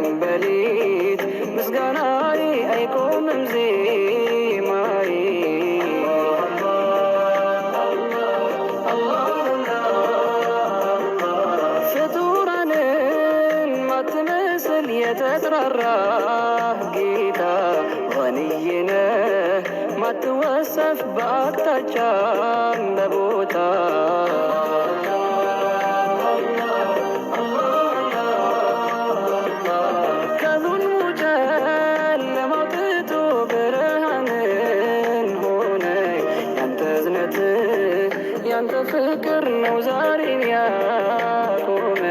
በቀን በሌት ምስጋናዬ አይቆምም ዜማዬ ፍጡራንን ማትመስል የተጠራራህ ጌታ ወንዬነ ማትወሰፍ በአቅጣጫ በቦታ ከዙልሙ ጨለማ አውጥቶ ብርሃንን ሆነ ያንተ እዝነት ያንተ ፍቅር ነው ዛሬን ያቆመ